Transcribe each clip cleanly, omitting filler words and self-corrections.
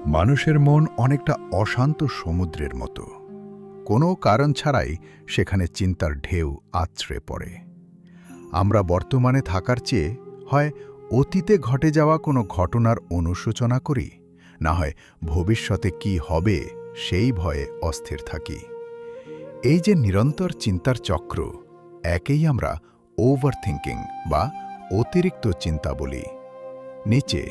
মানুষের মন অনেকটা অশান্ত সমুদ্রের মতো। কোনো কারণ ছাড়াই সেখানে চিন্তার ঢেউ আছড়ে পড়ে। আমরা বর্তমানে থাকার চেয়ে হয় অতীতে ঘটে যাওয়া কোনো ঘটনার অনুশোচনা করি, না হয় ভবিষ্যতে কি হবে সেই ভয়ে অস্থির থাকি। এই যে নিরন্তর চিন্তার চক্র, একেই আমরা ওভারথিংকিং বা অতিরিক্ত চিন্তা বলি। নিচে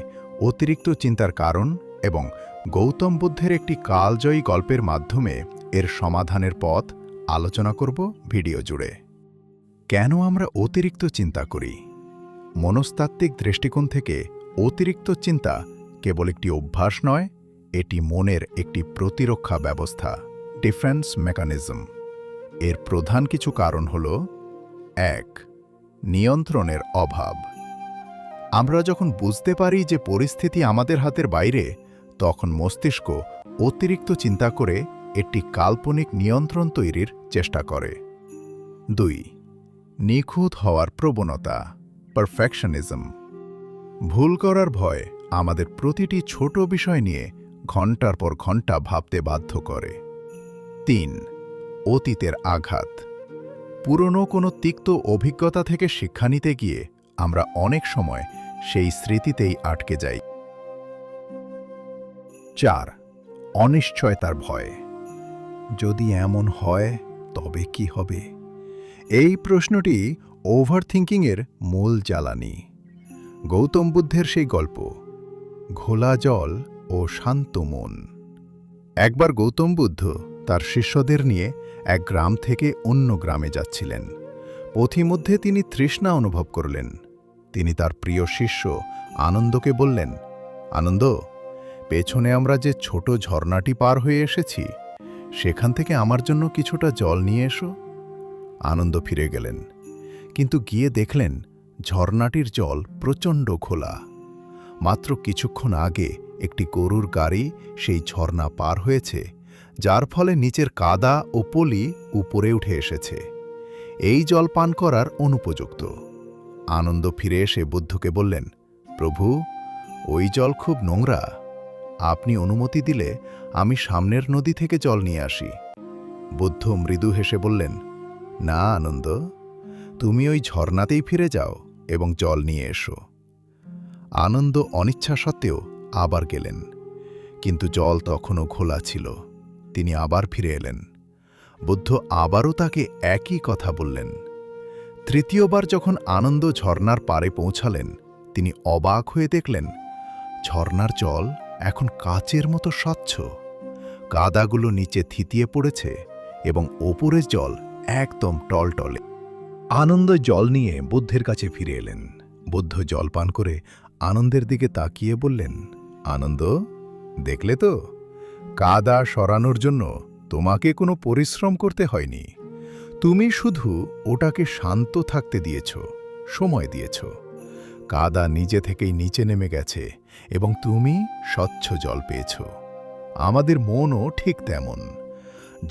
অতিরিক্ত চিন্তার কারণ এবং গৌতম বুদ্ধের একটি কালজয়ী গল্পের মাধ্যমে এর সমাধানের পথ আলোচনা করব ভিডিও জুড়ে। কেন আমরা অতিরিক্ত চিন্তা করি? মনস্তাত্ত্বিক দৃষ্টিকোণ থেকে অতিরিক্ত চিন্তা কেবল একটি অভ্যাস নয়, এটি মনের একটি প্রতিরক্ষা ব্যবস্থা, ডিফেন্স মেকানিজম। এর প্রধান কিছু কারণ হল: ১. নিয়ন্ত্রণের অভাব। আমরা যখন বুঝতে পারি যে পরিস্থিতি আমাদের হাতের বাইরে, তখন মস্তিষ্ক অতিরিক্ত চিন্তা করে একটি কাল্পনিক নিয়ন্ত্রণ তৈরির চেষ্টা করে। ২. নিখুঁত হওয়ার প্রবণতা, পারফেকশনিজম। ভুল করার ভয় আমাদের প্রতিটি ছোট বিষয় নিয়ে ঘন্টার পর ঘন্টা ভাবতে বাধ্য করে। ৩. অতীতের আঘাত। পুরনো কোনো তিক্ত অভিজ্ঞতা থেকে শিক্ষা নিতে গিয়ে আমরা অনেক সময় সেই স্মৃতিতেই আটকে যাই। ৪. অনিশ্চয়তার ভয়। যদি এমন হয় তবে কি হবে? এই প্রশ্নটি ওভারথিংকিংয়ের মূল জ্বালানি। গৌতম বুদ্ধের সেই গল্প, ঘোলা জল ও শান্ত মন। একবার গৌতম বুদ্ধ তার শিষ্যদের নিয়ে এক গ্রাম থেকে অন্য গ্রামে যাচ্ছিলেন। পথিমধ্যে তিনি তৃষ্ণা অনুভব করলেন। তিনি তার প্রিয় শিষ্য আনন্দকে বললেন, আনন্দ, পেছনে আমরা যে ছোট ঝর্ণাটি পার হয়ে এসেছি, সেখান থেকে আমার জন্য কিছুটা জল নিয়ে এসো। আনন্দ ফিরে গেলেন, কিন্তু গিয়ে দেখলেন ঝর্ণাটির জল প্রচণ্ড ঘোলা। মাত্র কিছুক্ষণ আগে একটি গরুর গাড়ি সেই ঝর্ণা পার হয়েছে, যার ফলে নিচের কাদা ও পলি উপরে উঠে এসেছে। এই জল পান করার অনুপযুক্ত। আনন্দ ফিরে এসে বুদ্ধকে বললেন, প্রভু, ওই জল খুব নোংরা। আপনি অনুমতি দিলে আমি সামনের নদী থেকে জল নিয়ে আসি। বুদ্ধ মৃদু হেসে বললেন, না আনন্দ, তুমি ওই ঝর্ণাতেই ফিরে যাও এবং জল নিয়ে এসো। আনন্দ অনিচ্ছা সত্ত্বেও আবার গেলেন, কিন্তু জল তখনও ঘোলা ছিল। তিনি আবার ফিরে এলেন। বুদ্ধ আবারও তাকে একই কথা বললেন। তৃতীয়বার যখন আনন্দ ঝর্ণার পাড়ে পৌঁছালেন, তিনি অবাক হয়ে দেখলেন ঝর্ণার জল এখন কাচের মতো স্বচ্ছ। কাদাগুলো নিচে থিতিয়ে পড়েছে এবং ওপরের জল একদম টলটলে। আনন্দ জল নিয়ে বুদ্ধের কাছে ফিরে এলেন। বুদ্ধ জল পান করে আনন্দের দিকে তাকিয়ে বললেন, আনন্দ, দেখলে তো, কাদা সরানোর জন্য তোমাকে কোনো পরিশ্রম করতে হয়নি। তুমি শুধু ওটাকে শান্ত থাকতে দিয়েছ, সময় দিয়েছ। কাদা নিজে থেকেই নিচে নেমে গেছে এবং তুমি স্বচ্ছ জল পেয়েছ। আমাদের মনও ঠিক তেমন।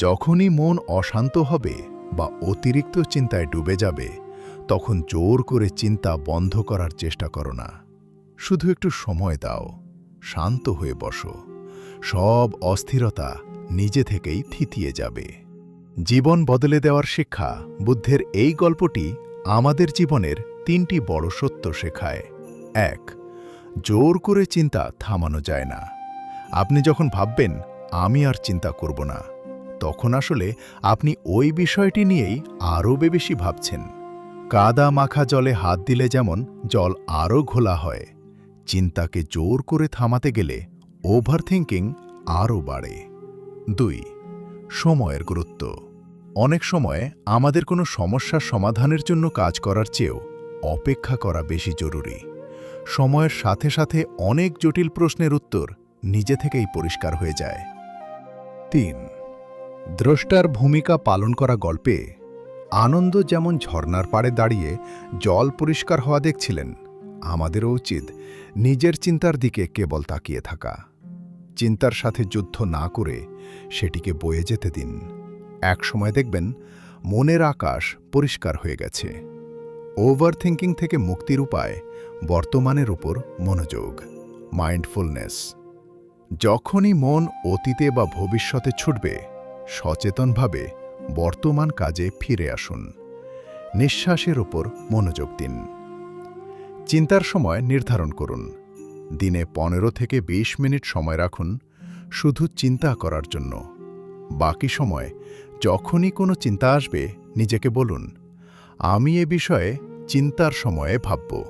যখনই মন অশান্ত হবে বা অতিরিক্ত চিন্তায় ডুবে যাবে, তখন জোর করে চিন্তা বন্ধ করার চেষ্টা করো না। শুধু একটু সময় দাও, শান্ত হয়ে বসো। সব অস্থিরতা নিজে থেকেই থিতিয়ে যাবে। জীবন বদলে দেওয়ার শিক্ষা। বুদ্ধের এই গল্পটি আমাদের জীবনের 3টি বড় সত্য শেখায়। 1. জোর করে চিন্তা থামানো যায় না। আপনি যখন ভাববেন আমি আর চিন্তা করব না, তখন আসলে আপনি ওই বিষয়টি নিয়েই আরও বেশি ভাবছেন। কাদা মাখা জলে হাত দিলে যেমন জল আরও ঘোলা হয়, চিন্তাকে জোর করে থামাতে গেলে ওভারথিংকিং আরও বাড়ে। 2. সময়ের গুরুত্ব। অনেক সময় আমাদের কোনো সমস্যার সমাধানের জন্য কাজ করার চেয়েও অপেক্ষা করা বেশি জরুরি। সময়ের সাথে সাথে অনেক জটিল প্রশ্নের উত্তর নিজে থেকেই পরিষ্কার হয়ে যায়। 3. দ্রষ্টার ভূমিকা পালন করা গল্পে আনন্দ যেমন ঝর্ণার পাড়ে দাঁড়িয়ে জল পরিষ্কার হওয়া দেখছিলেন, আমাদেরও উচিত নিজের চিন্তার দিকে কেবল তাকিয়ে থাকা। চিন্তার সাথে যুদ্ধ না করে সেটিকে বয়ে যেতে দিন। এক সময় দেখবেন মনের আকাশ পরিষ্কার হয়ে গেছে। ওভারথিংকিং থেকে মুক্তির উপায় বর্তমানের উপর মনোযোগ, মাইন্ডফুলনেস। যখনই মন অতীতে বা ভবিষ্যতে ছুটবে, সচেতনভাবে বর্তমান কাজে ফিরে আসুন। নিঃশ্বাসের ওপর মনোযোগ দিন। চিন্তার সময় নির্ধারণ করুন। দিনে 15 থেকে 20 মিনিট সময় রাখুন শুধু চিন্তা করার জন্য। বাকি সময় যখনই কোনো চিন্তা আসবে, নিজেকে বলুন, আমি এ বিষয়ে চিন্তার সময়ে ভাবব।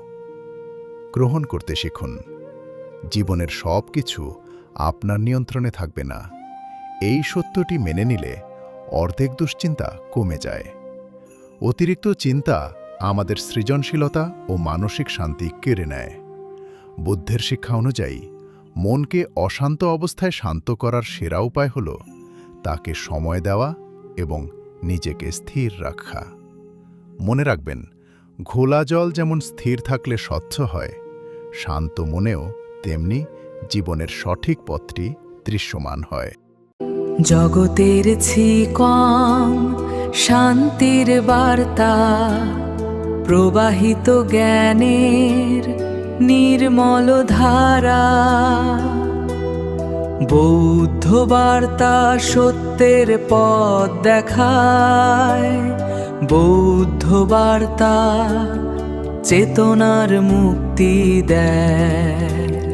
গ্রহণ করতে শিখুন। জীবনের সব কিছু আপনার নিয়ন্ত্রণে থাকবে না। এই সত্যটি মেনে নিলে অর্ধেক দুশ্চিন্তা কমে যায়। অতিরিক্ত চিন্তা আমাদের সৃজনশীলতা ও মানসিক শান্তি কেড়ে নেয়। বুদ্ধের শিক্ষা অনুযায়ী মনকে অশান্ত অবস্থায় শান্ত করার সেরা উপায় হল তাকে সময় দেওয়া এবং নিজেকে স্থির রাখা। মনে রাখবেন, ঘোলা জল যেমন স্থির থাকলে স্বচ্ছ হয়, শান্ত মনেও তেমনি জীবনের সঠিক পথটি দৃশ্যমান হয়। জগতের ছিকম শান্তির বার্তা, প্রবাহিত জ্ঞানের নির্মল ধারা। বৌদ্ধ বার্তা সত্যের পথ দেখায়, বৌদ্ধ বার্তা চেতনার মুক্তি দেয়।